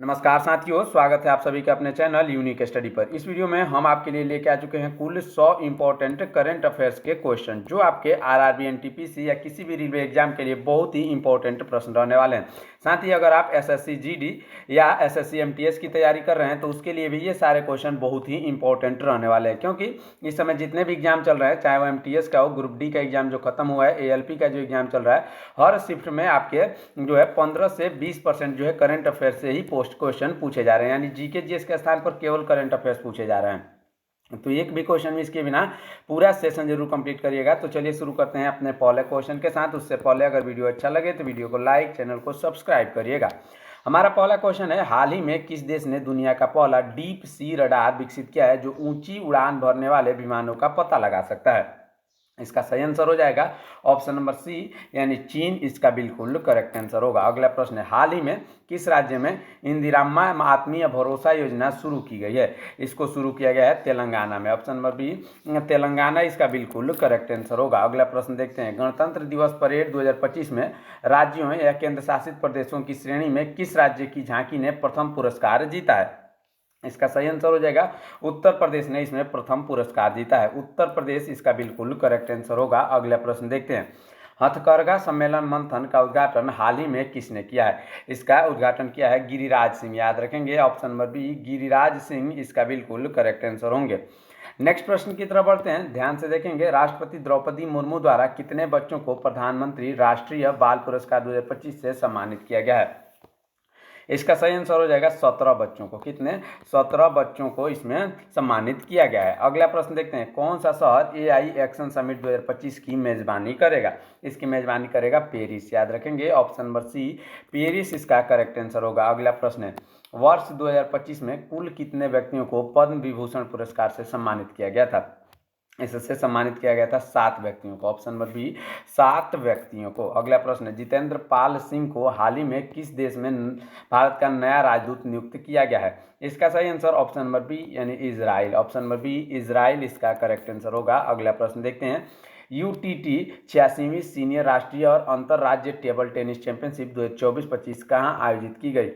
नमस्कार साथियों, स्वागत है आप सभी का अपने चैनल यूनिक स्टडी पर। इस वीडियो में हम आपके लिए लेके आ चुके हैं कुल 100 इंपॉर्टेंट करंट अफेयर्स के क्वेश्चन, जो आपके आरआरबी, एनटीपीसी या किसी भी रेलवे एग्जाम के लिए बहुत ही इंपॉर्टेंट प्रश्न रहने वाले हैं। साथ ही अगर आप एसएससी जीडी या एसएससी एमटीएस की तैयारी कर रहे हैं तो उसके लिए भी ये सारे क्वेश्चन बहुत ही इंपॉर्टेंट रहने वाले हैं, क्योंकि इस समय जितने भी एग्जाम चल रहे हैं, चाहे वो एमटीएस का हो, ग्रुप डी का एग्जाम जो खत्म हुआ है, एएलपी का जो एग्जाम चल रहा है, हर शिफ्ट में आपके जो है 15 से 20% जो है करंट अफेयर से ही पोस्ट क्वेश्चन पूछे जा रहे हैं, यानी जीके जीएस के स्थान पर केवल करंट अफेयर्स पूछे जा रहे हैं। तो एक भी क्वेश्चन मिस के बिना पूरा सेशन जरूर कंप्लीट करिएगा। तो चलिए शुरू करते हैं अपने पहले क्वेश्चन के साथ। उससे पहले अगर वीडियो अच्छा लगे तो वीडियो को लाइक, चैनल को सब्सक्राइब करिएगा। हमारा पहला क्वेश्चन है, हाल ही में किस देश ने दुनिया का पहला डीप सी रडार विकसित किया है जो ऊंची उड़ान भरने वाले विमानों का पता लगा सकता है? इसका सही आंसर हो जाएगा ऑप्शन नंबर सी, यानी चीन इसका बिल्कुल करेक्ट आंसर होगा। अगला प्रश्न है, हाल ही में किस राज्य में इंदिराम्मा आत्मीय भरोसा योजना शुरू की गई है? इसको शुरू किया गया है तेलंगाना में। ऑप्शन नंबर बी, तेलंगाना इसका बिल्कुल करेक्ट आंसर होगा। अगला प्रश्न देखते हैं, गणतंत्र दिवस परेड 2025 में राज्यों या केंद्र शासित प्रदेशों की श्रेणी में किस राज्य की झांकी ने प्रथम पुरस्कार जीता है? इसका सही आंसर हो जाएगा उत्तर प्रदेश ने इसमें प्रथम पुरस्कार जीता है। उत्तर प्रदेश इसका बिल्कुल करेक्ट आंसर होगा। अगला प्रश्न देखते हैं, हथकरघा सम्मेलन मंथन का उद्घाटन हाल ही में किसने किया है? इसका उद्घाटन किया है गिरिराज सिंह, याद रखेंगे option number B, Giriraj Singh इसका बिल्कुल करेक्ट आंसर होंगे। नेक्स्ट प्रश्न की तरफ बढ़ते हैं, ध्यान से देखेंगे, राष्ट्रपति द्रौपदी मुर्मू द्वारा कितने बच्चों को प्रधानमंत्री राष्ट्रीय बाल पुरस्कार 2025 से सम्मानित किया गया है? इसका सही आंसर हो जाएगा 17 बच्चों को। कितने? 17 बच्चों को इसमें सम्मानित किया गया है। अगला प्रश्न देखते हैं, कौन सा शहर एआई एक्शन समिट 2025 की मेजबानी करेगा? इसकी मेजबानी करेगा पेरिस, याद रखेंगे ऑप्शन नंबर सी, पेरिस इसका करेक्ट आंसर होगा। अगला प्रश्न है, वर्ष 2025 में कुल कितने व्यक्तियों को पद्म विभूषण पुरस्कार से सम्मानित किया गया था? इससे सम्मानित किया गया था 7 व्यक्तियों को। ऑप्शन नंबर बी, 7 व्यक्तियों को। अगला प्रश्न है, जितेंद्र पाल सिंह को हाल ही में किस देश में भारत का नया राजदूत नियुक्त किया गया है? इसका सही आंसर ऑप्शन नंबर बी, यानी Israel. Option number B, Israel इसका करेक्ट आंसर होगा। अगला प्रश्न देखते हैं, यूटीटी 86वीं सीनियर राष्ट्रीय और अंतर्राज्यीय टेबल टेनिस चैंपियनशिप 2024-25 कहाँ आयोजित की गई?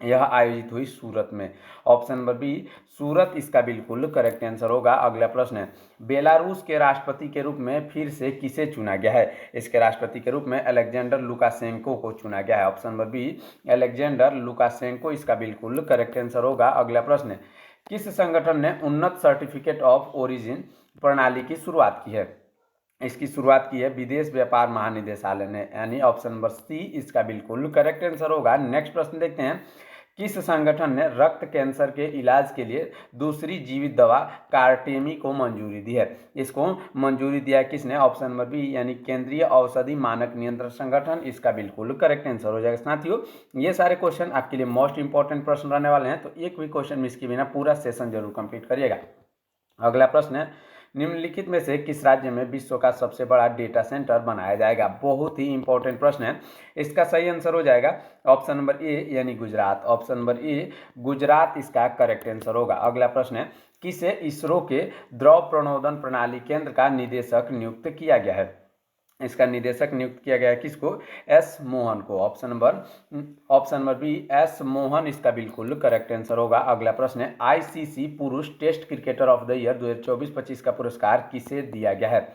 यह आयोजित हुई सूरत में। ऑप्शन नंबर बी, सूरत इसका बिल्कुल करेक्ट आंसर होगा। अगला प्रश्न है, बेलारूस के राष्ट्रपति के रूप में फिर से किसे चुना गया है? इसके राष्ट्रपति के रूप में अलेक्जेंडर लुकाशेंको को चुना गया है। Option number B, Alexander Lukashenko इसका बिल्कुल करेक्ट आंसर होगा। अगला प्रश्न है, किस संगठन ने उन्नत सर्टिफिकेट ऑफ ओरिजिन प्रणाली की शुरुआत की है? इसकी शुरुआत की है विदेश व्यापार महानिदेशालय ने, यानी ऑप्शन नंबर सी इसका बिल्कुल करेक्ट आंसर होगा। नेक्स्ट प्रश्न देखते हैं, किस संगठन ने रक्त कैंसर के इलाज के लिए दूसरी जीवित दवा कार्टेमी को मंजूरी दी है? इसको मंजूरी दिया किसने? ऑप्शन नंबर बी, यानी केंद्रीय औषधि मानक नियंत्रण संगठन इसका बिल्कुल करेक्ट आंसर हो जाएगा। साथियों, ये सारे क्वेश्चन आपके लिए मोस्ट इंपॉर्टेंट प्रश्न रहने वाले हैं, तो एक भी क्वेश्चन मिस किए बिना पूरा सेशन जरूर कंप्लीट करिएगा। अगला प्रश्न है, निम्नलिखित में से किस राज्य में विश्व का सबसे बड़ा डेटा सेंटर बनाया जाएगा? बहुत ही इंपॉर्टेंट प्रश्न है। इसका सही आंसर हो जाएगा ऑप्शन नंबर ए, यानी गुजरात। ऑप्शन नंबर ए, गुजरात इसका करेक्ट आंसर होगा। अगला प्रश्न है, किसे इसरो के द्रव प्रणोदन प्रणाली केंद्र का निदेशक नियुक्त किया गया है? इसका निदेशक नियुक्त किया गया है किसको? एस मोहन को। Option number B, S Mohan इसका बिल्कुल करेक्ट आंसर होगा। अगला प्रश्न है, आईसीसी पुरुष test cricketer of the year 2024-25 का पुरस्कार किसे दिया गया है?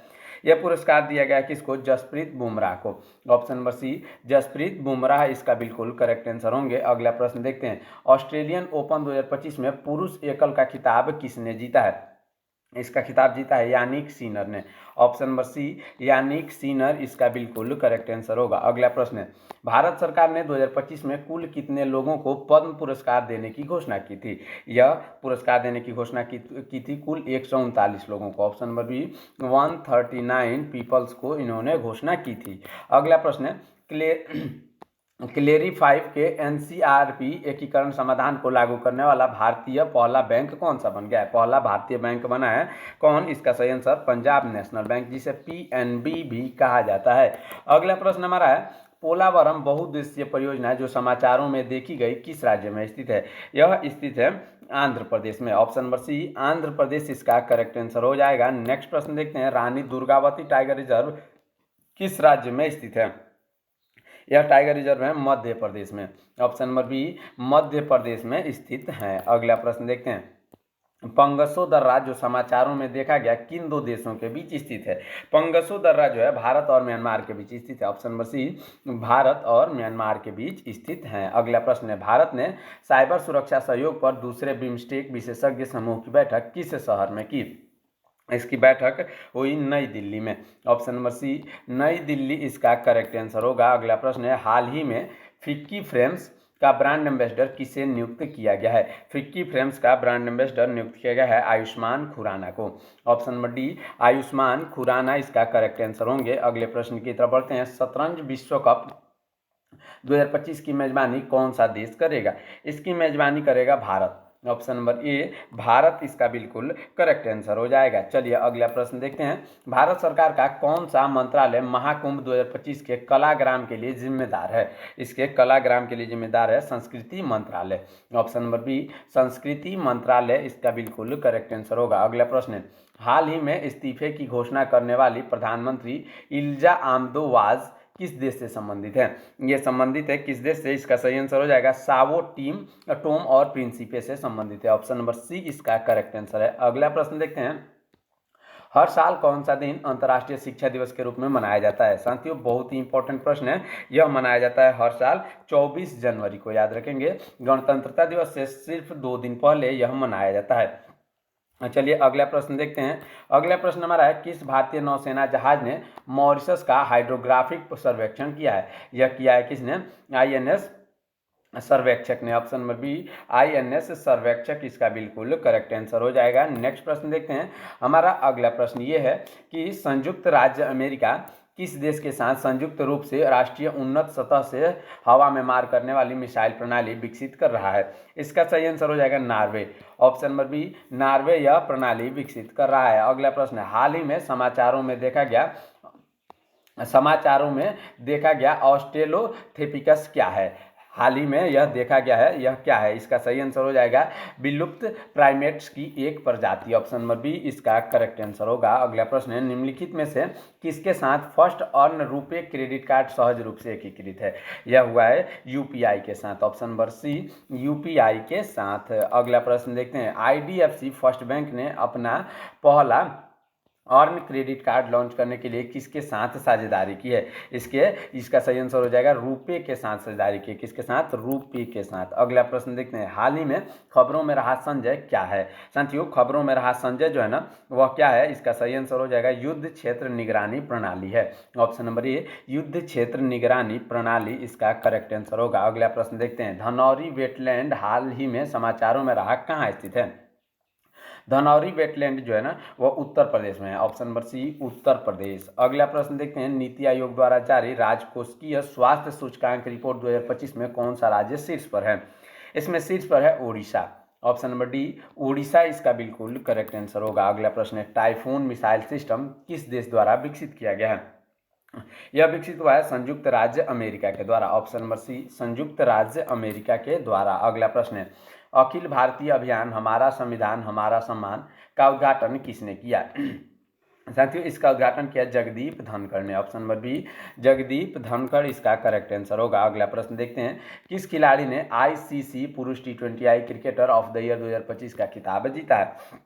यह पुरस्कार दिया गया है किसको? जसप्रीत बुमराह को। Option number C, Jasprit Bumrah इसका बिल्कुल करेक्ट आंसर होंगे। अगला प्रश्न देखते हैं, ऑस्ट्रेलियन ओपन 2025 में पुरुष एकल का खिताब किसने जीता है? इसका खिताब जीता है यानिक सिनर ने। Option number C, Jannik Sinner इसका बिल्कुल करेक्ट आंसर होगा। अगला प्रश्न है, भारत सरकार ने 2025 में कुल कितने लोगों को पद्म पुरस्कार देने की घोषणा की थी? यह पुरस्कार देने की घोषणा की थी कुल 139 लोगों को। ऑप्शन नंबर बी, 139 पीपल्स को इन्होंने घोषणा की थी। अगला प्रश्न है, क्लेरी 5 के एनसीआरपी एकीकरण समाधान को लागू करने वाला भारतीय पहला बैंक कौन सा बन गया है? पहला भारतीय बैंक बना है कौन? इसका सही आंसर पंजाब नेशनल बैंक, जिसे पीएनबी भी कहा जाता है। अगला प्रश्न हमारा है, पोलावरम बहुउद्देशीय परियोजना जो समाचारों में देखी गई किस राज्य में स्थित है? यह स्थित है आंध्र प्रदेश में। ऑप्शन नंबर सी, आंध्र प्रदेश इसका करेक्ट आंसर हो जाएगा। नेक्स्ट प्रश्न देखते हैं, रानी दुर्गावती टाइगर रिजर्व किस राज्य में स्थित है? यह टाइगर रिजर्व है मध्य प्रदेश में। Option number B Madhya Pradesh में स्थित है। अगला प्रश्न देखते हैं, पंगसो दर्रा जो समाचारों में देखा गया किन दो देशों के बीच स्थित है। पंगसो दर्रा जो है भारत और म्यांमार के बीच स्थित है। ऑप्शन नंबर सी भारत और म्यांमार के बीच स्थित है। अगला प्रश्न है, भारत ने साइबर सुरक्षा सहयोग पर दूसरे बिम्स्टेक विशेषज्ञ समूह की बैठक किस शहर में की। इसकी बैठक हुई नई दिल्ली में। ऑप्शन नंबर सी नई दिल्ली इसका करेक्ट आंसर होगा। अगला प्रश्न है, हाल ही में फिक्की फ्रेम्स का ब्रांड एम्बेसडर किसे नियुक्त किया गया है। फिक्की फ्रेम्स का ब्रांड एम्बेसडर नियुक्त किया गया है आयुष्मान खुराना को। Option number D Ayushmann Khurrana इसका करेक्ट आंसर होंगे। अगले प्रश्न की तरफ बढ़ते हैं, शतरंज विश्व कप 2025 की मेजबानी कौन सा देश करेगा। इसकी मेजबानी करेगा भारत। ऑप्शन नंबर ए भारत इसका बिल्कुल करेक्ट आंसर हो जाएगा। चलिए अगला प्रश्न देखते हैं, भारत सरकार का कौन सा मंत्रालय महाकुंभ 2025 के कलाग्राम के लिए जिम्मेदार है। इसके कलाग्राम के लिए जिम्मेदार है संस्कृति मंत्रालय। ऑप्शन नंबर बी संस्कृति मंत्रालय इसका बिल्कुल करेक्ट आंसर होगा। अगला प्रश्न है, हाल ही में इस्तीफे की घोषणा करने वाली प्रधानमंत्री इल्जा आमदोवाज किस देश से संबंधित है। ये संबंधित है किस देश से। इसका सही आंसर हो जाएगा सावो टोम और प्रिंसिपे से संबंधित है। ऑप्शन नंबर सी इसका करेक्ट आंसर है। अगला प्रश्न देखते हैं, हर साल कौन सा दिन अंतर्राष्ट्रीय शिक्षा दिवस के रूप में मनाया जाता है। साथियों बहुत ही इंपॉर्टेंट प्रश्न है। यह मनाया जाता है हर साल 24 जनवरी को, याद रखेंगे। गणतंत्रता दिवस से सिर्फ 2 दिन पहले यह मनाया जाता है। चलिए अगला प्रश्न देखते हैं। अगला प्रश्न हमारा है, किस भारतीय नौसेना जहाज ने मॉरिशस का हाइड्रोग्राफिक सर्वेक्षण किया है। यह किया है किसने, आईएनएस सर्वेक्षक ने। ऑप्शन नंबर बी आईएनएस सर्वेक्षक इसका बिल्कुल करेक्ट आंसर हो जाएगा। नेक्स्ट प्रश्न देखते हैं। हमारा अगला प्रश्न ये है कि संयुक्त राज्य अमेरिका किस देश के साथ संयुक्त रूप से राष्ट्रीय उन्नत सतह से हवा में मार करने वाली मिसाइल प्रणाली विकसित कर रहा है। इसका सही आंसर हो जाएगा Norway. Option number B Norway यह प्रणाली विकसित कर रहा है। अगला प्रश्न है, हाल ही में समाचारों में देखा गया ऑस्ट्रेलोथेपिकस क्या है। हाल ही में यह देखा गया है, यह क्या है। इसका सही आंसर हो जाएगा विलुप्त प्राइमेट्स की एक प्रजाति। ऑप्शन नंबर बी इसका करेक्ट आंसर होगा। अगला प्रश्न है, निम्नलिखित में से किसके साथ first earn RuPay credit card सहज रूप से एकीकृत है। यह हुआ है यूपीआई के साथ। ऑप्शन नंबर सी यूपीआई के साथ। अगला प्रश्न देखते हैं, आईडीएफसी फर्स्ट बैंक ने अपना पहला अर्न क्रेडिट कार्ड लॉन्च करने के लिए किसके साथ साझेदारी की है। इसका सही आंसर हो जाएगा रुपे के साथ साझेदारी की। किसके साथ, रुपे के साथ। अगला प्रश्न देखते हैं, हाल ही में खबरों में रहा संजय क्या है। साथियों खबरों में रहा संजय जो है ना वह क्या है। इसका सही आंसर हो जाएगा युद्ध क्षेत्र निगरानी प्रणाली है। ऑप्शन नंबर ए युद्ध क्षेत्र निगरानी प्रणाली इसका करेक्ट आंसर होगा। अगला प्रश्न देखते हैं, धनौरी वेटलैंड हाल ही में समाचारों में रहा कहाँ स्थित है। धनौरी वेटलैंड जो है ना वह उत्तर प्रदेश में है। ऑप्शन नंबर सी उत्तर प्रदेश। अगला प्रश्न देखते हैं, नीति आयोग द्वारा जारी राजकोषीय स्वास्थ्य सूचकांक रिपोर्ट 2025 में कौन सा राज्य शीर्ष पर है। इसमें शीर्ष पर है Orissa. Option number D Orissa इसका बिल्कुल करेक्ट आंसर होगा। अगला प्रश्न है, टाइफून मिसाइल सिस्टम किस देश द्वारा विकसित किया गया है। यह विकसित हुआ है संयुक्त राज्य अमेरिका के द्वारा। ऑप्शन नंबर सी संयुक्त राज्य अमेरिका के द्वारा। अगला प्रश्न है, अखिल भारतीय अभियान हमारा संविधान हमारा सम्मान का उद्घाटन किसने किया। साथियों इसका उद्घाटन किया जगदीप धनखड़ ने। Option number B Jagdeep Dhankhar इसका करेक्ट आंसर होगा। अगला प्रश्न देखते हैं, किस खिलाड़ी ने आईसीसी पुरुष T20I cricketer of the year 2025 का खिताब जीता है।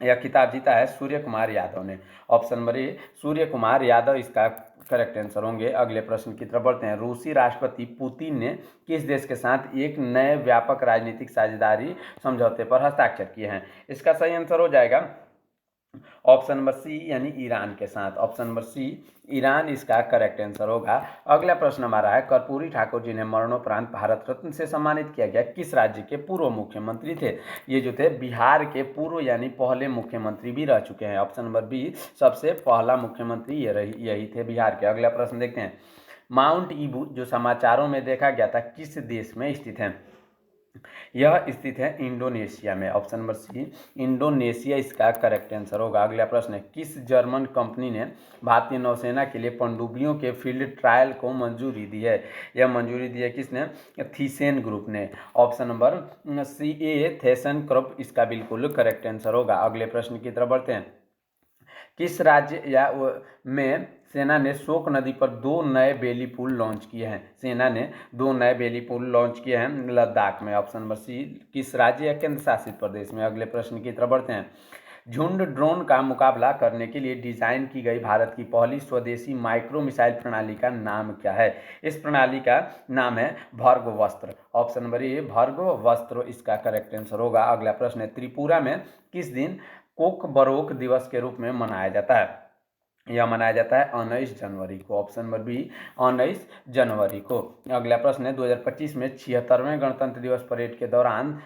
यह खिताब जीता है सूर्य कुमार यादव ने। ऑप्शन नंबर ए सूर्य कुमार यादव इसका करेक्ट आंसर होंगे। अगले प्रश्न की तरफ बढ़ते हैं, रूसी राष्ट्रपति पुतिन ने किस देश के साथ एक नए व्यापक राजनीतिक साझेदारी समझौते पर हस्ताक्षर किए हैं। इसका सही आंसर हो जाएगा ऑप्शन नंबर सी यानी ईरान के साथ। ऑप्शन नंबर सी ईरान इसका करेक्ट आंसर होगा। अगला प्रश्न हमारा है, कर्पूरी ठाकुर जी ने मरणोपरांत भारत रत्न से सम्मानित किया गया किस राज्य के पूर्व मुख्यमंत्री थे। ये जो थे बिहार के पूर्व यानी पहले मुख्यमंत्री भी रह चुके हैं। ऑप्शन नंबर बी सबसे पहला मुख्यमंत्री यही थे बिहार के। अगला प्रश्न देखते हैं, माउंट ईबू जो समाचारों में देखा गया था किस देश में स्थित है। यह स्थित है इंडोनेशिया में। ऑप्शन नंबर सी इंडोनेशिया इसका करेक्ट आंसर होगा। अगला प्रश्न है, किस जर्मन कंपनी ने भारतीय नौसेना के लिए पनडुब्बियों के फील्ड ट्रायल को मंजूरी दी है। यह मंजूरी दी है किसने, थीसेन ग्रुप ने। ऑप्शन नंबर सी ए थेसन ग्रुप इसका बिल्कुल करेक्ट आंसर होगा। अगले प्रश्न की तरफ बढ़ते हैं, किस राज्य में सेना ने शोक नदी पर 2 नए बेली पुल लॉन्च किए हैं। सेना ने 2 नए बेली पुल लॉन्च किए हैं लद्दाख में। ऑप्शन नंबर सी किस राज्य या केंद्र शासित प्रदेश में। अगले प्रश्न की तरफ बढ़ते हैं। झुंड ड्रोन का मुकाबला करने के लिए डिजाइन की गई भारत की पहली स्वदेशी माइक्रो मिसाइल प्रणाली का नाम क्या है। इस प्रणाली का नाम है भर्गवस्त्र। ऑप्शन नंबर ए भर्गवस्त्र इसका करेक्ट आंसर होगा। अगला प्रश्न है त्रिपुरा में किस दिन कोकबरोक दिवस के रूप में मनाया जाता है। यह मनाया जाता है 19 जनवरी को। ऑप्शन नंबर बी 19 जनवरी को। अगला प्रश्न है 2025 में 76वें गणतंत्र दिवस परेड के दौरान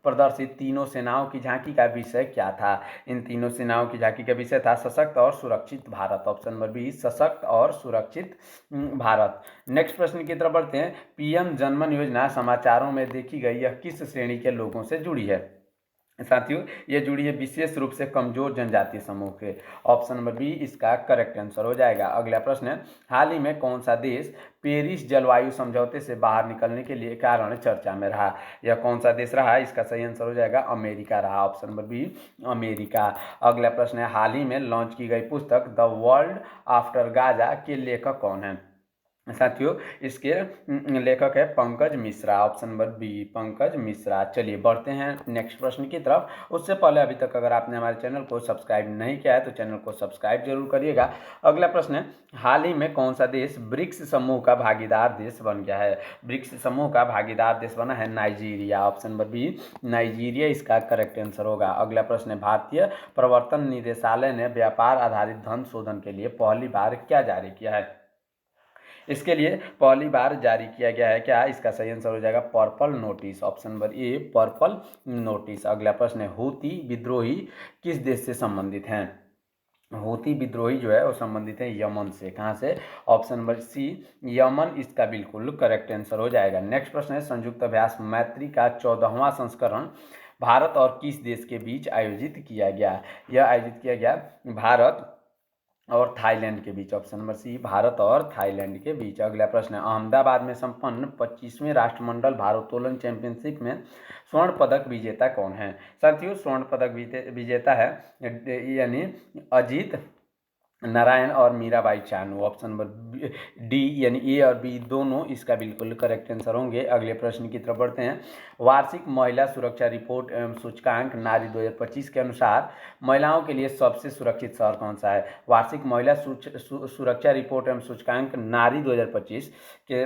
प्रदर्शित तीनों सेनाओं की झांकी का विषय क्या था। इन तीनों सेनाओं की झांकी का विषय था सशक्त और सुरक्षित भारत। ऑप्शन नंबर बी सशक्त और सुरक्षित भारत। नेक्स्ट प्रश्न की तरफ बढ़ते हैं। पीएम जनमन योजना समाचारों में देखी गई यह किस श्रेणी के लोगों से जुड़ी है। साथियों ये जुड़ी है विशेष रूप से कमजोर जनजातीय समूह के। ऑप्शन नंबर बी इसका करेक्ट आंसर हो जाएगा। अगला प्रश्न है हाल ही में कौन सा देश पेरिस जलवायु समझौते से बाहर निकलने के लिए कारण चर्चा में रहा। यह कौन सा देश रहा। इसका सही आंसर हो जाएगा अमेरिका रहा। Option number B America. अगला प्रश्न है हाल ही में लॉन्च की गई पुस्तक द वर्ल्ड आफ्टर गाजा के लेखक कौन है। साथियों इसके लेखक है Pankaj Mishra. Option number B Pankaj Mishra. चलिए बढ़ते हैं नेक्स्ट प्रश्न की तरफ। उससे पहले अभी तक अगर आपने हमारे चैनल को सब्सक्राइब नहीं किया है तो चैनल को सब्सक्राइब जरूर करिएगा। अगला प्रश्न है हाल ही में कौन सा देश ब्रिक्स समूह का भागीदार देश बन गया है। ब्रिक्स समूह का भागीदार देश बना है Nigeria. Option number B Nigeria इसका करेक्ट आंसर होगा। अगला प्रश्न है भारतीय प्रवर्तन निदेशालय ने व्यापार आधारित धन शोधन के लिए पहली बार क्या जारी किया है। इसके लिए पहली बार जारी किया गया है क्या। इसका सही आंसर हो जाएगा पर्पल नोटिस। ऑप्शन नंबर ए पर्पल नोटिस। अगला प्रश्न है हूती विद्रोही किस देश से संबंधित हैं। हूती विद्रोही जो है वो संबंधित है यमन से। कहाँ से। ऑप्शन नंबर सी यमन इसका बिल्कुल करेक्ट आंसर हो जाएगा। नेक्स्ट प्रश्न है संयुक्त अभ्यास मैत्री का 14वां संस्करण भारत और किस देश के बीच आयोजित किया गया। यह आयोजित किया गया भारत और थाईलैंड के बीच। ऑप्शन नंबर सी भारत और थाईलैंड के बीच। अगला प्रश्न है अहमदाबाद में संपन्न 25वें राष्ट्रमंडल भारोत्तोलन चैंपियनशिप में स्वर्ण पदक विजेता कौन है। साथियों स्वर्ण पदक विजेता है यानी अजीत नारायण और Mirabai Chanu. Option number D यानी ए और बी दोनों इसका बिल्कुल करेक्ट आंसर होंगे। अगले प्रश्न की तरफ बढ़ते हैं। वार्षिक महिला सुरक्षा रिपोर्ट एवं सूचकांक नारी 2025 के अनुसार महिलाओं के लिए सबसे सुरक्षित शहर कौन सा है। वार्षिक महिला सुरक्षा रिपोर्ट एवं सूचकांक नारी 2025 के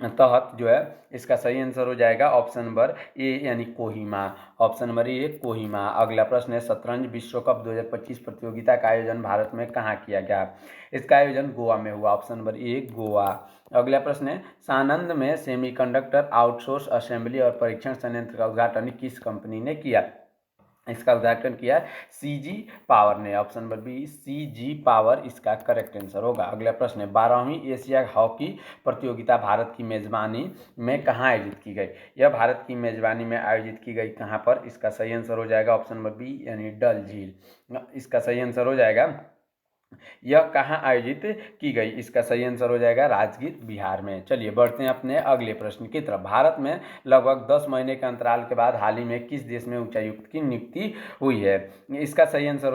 तहत जो है इसका सही आंसर हो जाएगा ऑप्शन नंबर ए यानी कोहिमा। ऑप्शन नंबर ए कोहिमा। अगला प्रश्न है शतरंज विश्व कप 2025 प्रतियोगिता का आयोजन भारत में कहाँ किया गया। इसका आयोजन गोवा में हुआ। ऑप्शन नंबर ए गोवा। अगला प्रश्न है सानंद में सेमीकंडक्टर आउटसोर्स असेंबली और परीक्षण संयंत्र का उद्घाटन किस कंपनी ने किया। इसका उद्घाटन किया सीजी पावर ने। Option number B CG Power इसका करेक्ट आंसर होगा। अगला प्रश्न है 12वीं एशिया हॉकी प्रतियोगिता भारत की मेजबानी में कहाँ आयोजित की गई। यह भारत की मेजबानी में आयोजित की गई कहाँ पर। इसका सही आंसर हो जाएगा ऑप्शन नंबर बी यानी डल झील। इसका सही आंसर हो जाएगा यह कहाँ आयोजित की गई। इसका सही आंसर हो जाएगा राजगीर बिहार में। चलिए बढ़ते हैं अपने अगले प्रश्न की तरफ। भारत में लगभग 10 महीने के अंतराल के बाद हाल ही में किस देश में उच्चायुक्त की नियुक्ति हुई है। इसका सही आंसर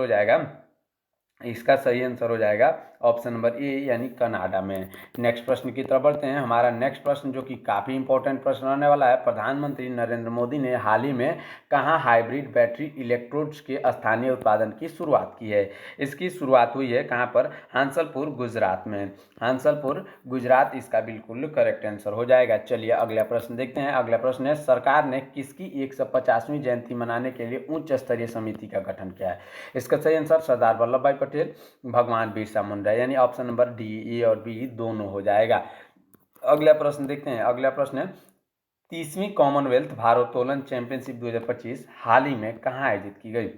हो जाएगा ऑप्शन नंबर ए यानी कनाडा में। नेक्स्ट प्रश्न की तरफ बढ़ते हैं। हमारा नेक्स्ट प्रश्न जो कि काफ़ी इंपॉर्टेंट प्रश्न रहने वाला है। प्रधानमंत्री नरेंद्र मोदी ने हाल ही में कहाँ हाइब्रिड बैटरी इलेक्ट्रोड्स के स्थानीय उत्पादन की शुरुआत की है। इसकी शुरुआत हुई है कहाँ पर। हांसलपुर गुजरात में। हांसलपुर गुजरात इसका बिल्कुल करेक्ट आंसर हो जाएगा। चलिए अगला प्रश्न देखते हैं। अगला प्रश्न है सरकार ने किसकी 150वीं जयंती मनाने के लिए उच्च स्तरीय समिति का गठन किया है। इसका सही आंसर सरदार वल्लभ भाई पटेल भगवान बिरसा मुंडा यानी ऑप्शन नंबर डी ए और बी दोनों हो जाएगा। अगला प्रश्न देखते हैं। अगला प्रश्न है 30वीं कॉमनवेल्थ भारोत्तोलन चैंपियनशिप 2025 हाल ही में कहाँ आयोजित की गई।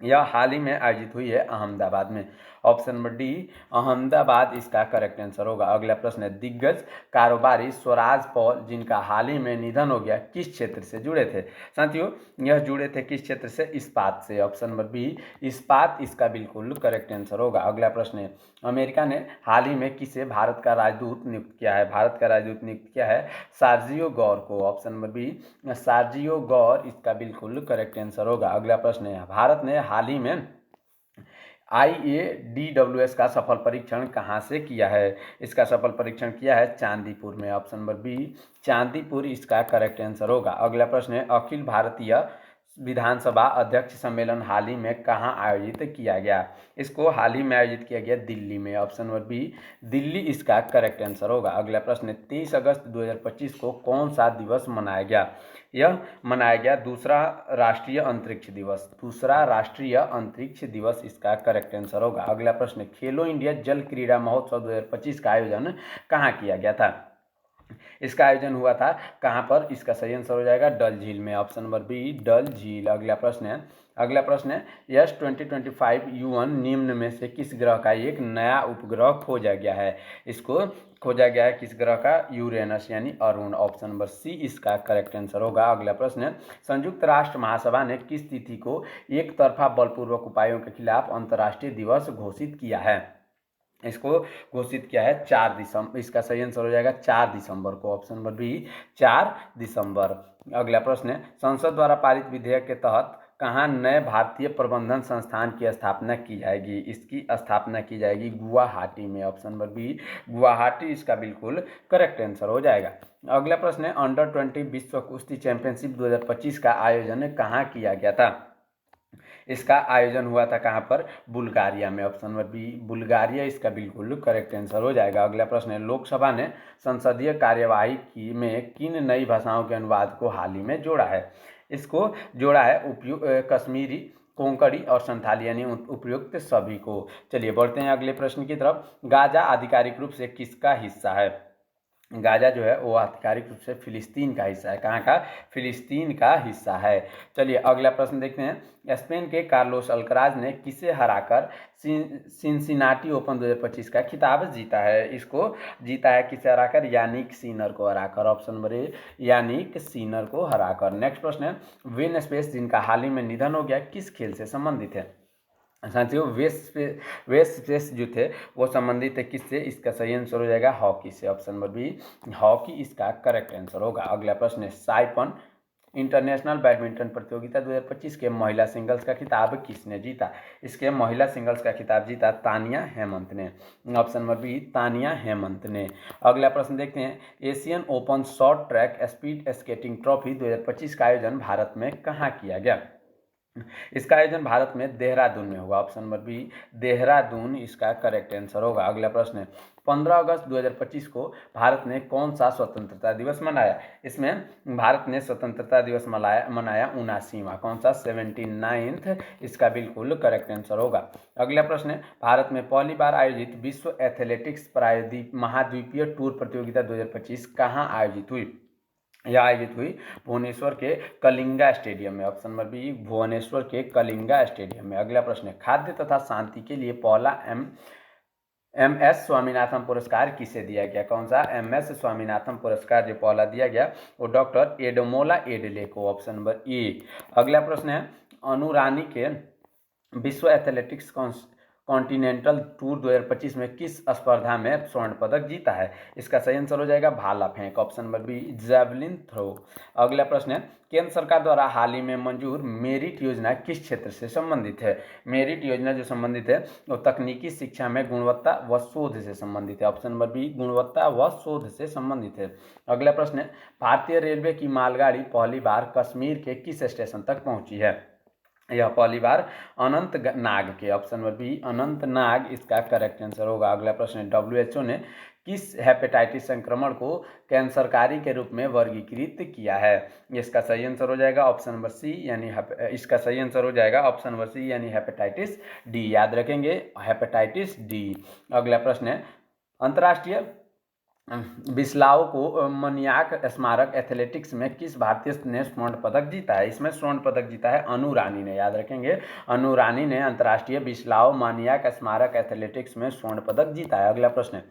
यह हाल ही में आयोजित हुई है अहमदाबाद में। ऑप्शन नंबर डी अहमदाबाद इसका करेक्ट आंसर होगा। अगला प्रश्न है दिग्गज कारोबारी स्वराज पॉल जिनका हाल ही में निधन हो गया किस क्षेत्र से जुड़े थे। साथियों यह जुड़े थे किस क्षेत्र से। इस्पात से। ऑप्शन नंबर बी इस्पात इसका बिल्कुल करेक्ट आंसर होगा। अगला प्रश्न है अमेरिका ने हाल ही में किसे भारत का राजदूत नियुक्त किया है। भारत का राजदूत नियुक्त किया है सार्जियो गौर को। ऑप्शन नंबर बी सार्जियो गौर इसका बिल्कुल करेक्ट आंसर होगा। अगला प्रश्न है भारत ने हाल ही में IADWS का सफल परीक्षण कहाँ से किया है? इसका सफल परीक्षण किया है चांदीपुर में। ऑप्शन नंबर बी चांदीपुर इसका करेक्ट आंसर होगा। अगला प्रश्न है, अखिल भारतीय विधानसभा अध्यक्ष सम्मेलन हाल ही में कहाँ आयोजित किया गया? इसको हाल ही में आयोजित किया गया दिल्ली में। ऑप्शन नंबर बी दिल्ली इसका करेक्ट आंसर होगा। अगला प्रश्न है, 23 अगस्त 2025 को कौन सा दिवस मनाया गया? यह मनाया गया दूसरा राष्ट्रीय अंतरिक्ष दिवस। दूसरा राष्ट्रीय अंतरिक्ष दिवस इसका करेक्ट आंसर होगा। अगला प्रश्न, खेलो इंडिया जल क्रीड़ा महोत्सव 2025 का आयोजन कहाँ किया गया था? इसका आयोजन हुआ था कहाँ पर? इसका सही आंसर हो जाएगा डल झील में। ऑप्शन नंबर बी डल झील। अगला प्रश्न है, यस 2025 U1 निम्न में से किस ग्रह का एक नया उपग्रह खोजा गया है? इसको खोजा गया है किस ग्रह का? यूरेनस यानी अरुण। ऑप्शन नंबर सी इसका करेक्ट आंसर होगा। अगला प्रश्न है, संयुक्त राष्ट्र महासभा ने किस तिथि को एक तरफा बलपूर्वक उपायों के खिलाफ अंतर्राष्ट्रीय दिवस घोषित किया है? इसको घोषित किया है 4 दिसंबर। इसका सही आंसर हो जाएगा 4 दिसंबर को। ऑप्शन नंबर बी 4 दिसंबर। अगला प्रश्न है, संसद द्वारा पारित विधेयक के तहत कहाँ नए भारतीय प्रबंधन संस्थान की स्थापना की जाएगी? इसकी स्थापना की जाएगी गुवाहाटी में। ऑप्शन नंबर बी गुवाहाटी इसका बिल्कुल करेक्ट आंसर हो जाएगा। अगला प्रश्न है, अंडर 20 विश्व कुश्ती चैंपियनशिप 2025 का आयोजन कहाँ किया गया था? इसका आयोजन हुआ था कहाँ पर? बुल्गारिया में। ऑप्शन नंबर बी बुल्गारिया इसका बिल्कुल करेक्ट आंसर हो जाएगा। अगला प्रश्न है, लोकसभा ने संसदीय कार्यवाही की में किन नई भाषाओं के अनुवाद को हाल ही में जोड़ा है? इसको जोड़ा है कश्मीरी, कोंकणी और संथाली यानी उपयुक्त सभी को। चलिए बढ़ते हैं अगले प्रश्न की तरफ। गाजा आधिकारिक रूप से किसका हिस्सा है? गाजा जो है वो आधिकारिक रूप से फिलिस्तीन का हिस्सा है। कहाँ का? फिलिस्तीन का हिस्सा है। चलिए अगला प्रश्न देखते हैं, स्पेन के कार्लोस अल्कराज ने किसे हराकर सिनसिनाटी ओपन 2025 का खिताब जीता है? इसको जीता है किसे हराकर? यानिक सिनर को हराकर। Option number A Jannik Sinner को हराकर। नेक्स्ट प्रश्न है, वेन स्पेस जिनका हाल ही में निधन हो गया किस खेल से संबंधित है? साथियों वेस्ट स्पेस जो थे वो संबंधित है किससे? इसका सही आंसर हो जाएगा हॉकी से। ऑप्शन नंबर बी हॉकी इसका करेक्ट आंसर होगा। अगला प्रश्न है, साइपन इंटरनेशनल बैडमिंटन प्रतियोगिता 2025 के महिला सिंगल्स का खिताब किसने जीता? इसके महिला सिंगल्स का खिताब जीता तानिया हेमंत ने। Option number B Tania Hemant ने। अगला प्रश्न देखते हैं, Asian open short track speed skating trophy 2025 का आयोजन भारत में कहाँ किया गया? इसका आयोजन भारत में देहरादून में होगा। ऑप्शन नंबर बी देहरादून इसका करेक्ट आंसर होगा। अगला प्रश्न है, 15 अगस्त 2025 को भारत ने कौन सा स्वतंत्रता दिवस मनाया? इसमें भारत ने स्वतंत्रता दिवस मनाया 79वां। कौन सा? 79th इसका बिल्कुल करेक्ट आंसर होगा। अगला प्रश्न है, भारत में पहली बार आयोजित विश्व एथलेटिक्स महाद्वीपीय टूर प्रतियोगिता 2025 कहाँ आयोजित हुई? यह आयोजित हुई भुवनेश्वर के कलिंगा स्टेडियम में। ऑप्शन नंबर बी भुवनेश्वर के कलिंगा स्टेडियम में। अगला प्रश्न है, खाद्य तथा शांति के लिए पहला MS स्वामीनाथन पुरस्कार किसे दिया गया? कौन सा? MS स्वामीनाथन पुरस्कार जो पहला दिया गया वो डॉक्टर एडमोला एडले को। ऑप्शन नंबर ए। अगला प्रश्न है, अनुरानी के विश्व एथलेटिक्स कॉन्टिनेंटल टूर 2025 में किस स्पर्धा में स्वर्ण पदक जीता है? इसका सही आंसर हो जाएगा भाला फेंक। Option number B javelin throw. अगला प्रश्न है, केंद्र सरकार द्वारा हाल ही में मंजूर मेरिट योजना किस क्षेत्र से संबंधित है? मेरिट योजना जो संबंधित है वो तकनीकी शिक्षा में गुणवत्ता व शोध से संबंधित है। ऑप्शन नंबर बी गुणवत्ता व शोध से संबंधित है। अगला प्रश्न है, भारतीय रेलवे की मालगाड़ी पहली बार कश्मीर के किस स्टेशन तक पहुंची है? यह पहली बार अनंतनाग के। ऑप्शन नंबर बी अनंतनाग इसका करेक्ट आंसर होगा। अगला प्रश्न है, WHO ने किस हेपेटाइटिस संक्रमण को कैंसरकारी के रूप में वर्गीकृत किया है? इसका सही आंसर हो जाएगा ऑप्शन नंबर सी यानी इसका सही आंसर हो जाएगा ऑप्शन नंबर सी यानी हेपेटाइटिस डी। याद रखेंगे हेपेटाइटिस डी। अगला प्रश्न है, अंतर्राष्ट्रीय बिस्लाओ को मनियाक स्मारक एथलेटिक्स में किस भारतीय ने स्वर्ण पदक जीता है? इसमें स्वर्ण पदक जीता है अनु रानी ने। याद रखेंगे अनु रानी ने अंतर्राष्ट्रीय बिस्लाओ मनियाक स्मारक एथलेटिक्स में स्वर्ण पदक जीता है। अगला प्रश्न है,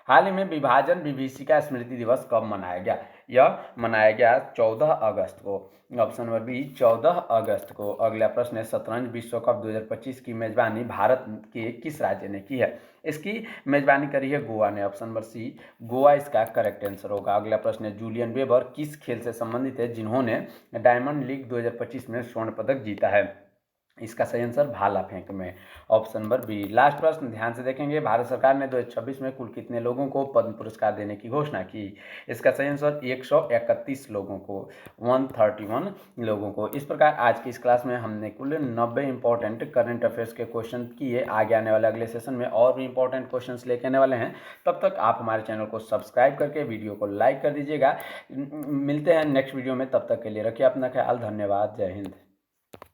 हाल ही में विभाजन विभीषिका स्मृति दिवस कब मनाया गया? यह मनाया गया 14 अगस्त को। ऑप्शन नंबर बी 14 अगस्त को। अगला प्रश्न है, शतरंज विश्व कप 2025 की मेजबानी भारत के किस राज्य ने की है? इसकी मेजबानी करी है गोवा ने। ऑप्शन नंबर सी गोवा इसका करेक्ट आंसर होगा। अगला प्रश्न है, जूलियन वेबर किस खेल से संबंधित है जिन्होंने डायमंड लीग 2025 में स्वर्ण पदक जीता है? इसका सही आंसर भाला फेंक में, ऑप्शन नंबर बी। लास्ट प्रश्न ध्यान से देखेंगे, भारत सरकार ने 2026 में कुल कितने लोगों को पद्म पुरस्कार देने की घोषणा की? इसका सही आंसर 131 लोगों को, 131 लोगों को। इस प्रकार आज की इस क्लास में हमने कुल 90 इंपॉर्टेंट करंट अफेयर्स के क्वेश्चन किए। आगे आने वाले अगले सेशन में और भी इंपॉर्टेंट क्वेश्चन लेके आने वाले हैं। तब तक आप हमारे चैनल को सब्सक्राइब करके वीडियो को लाइक कर दीजिएगा। मिलते हैं नेक्स्ट वीडियो में, तब तक के लिए रखिए अपना ख्याल। धन्यवाद। जय हिंद।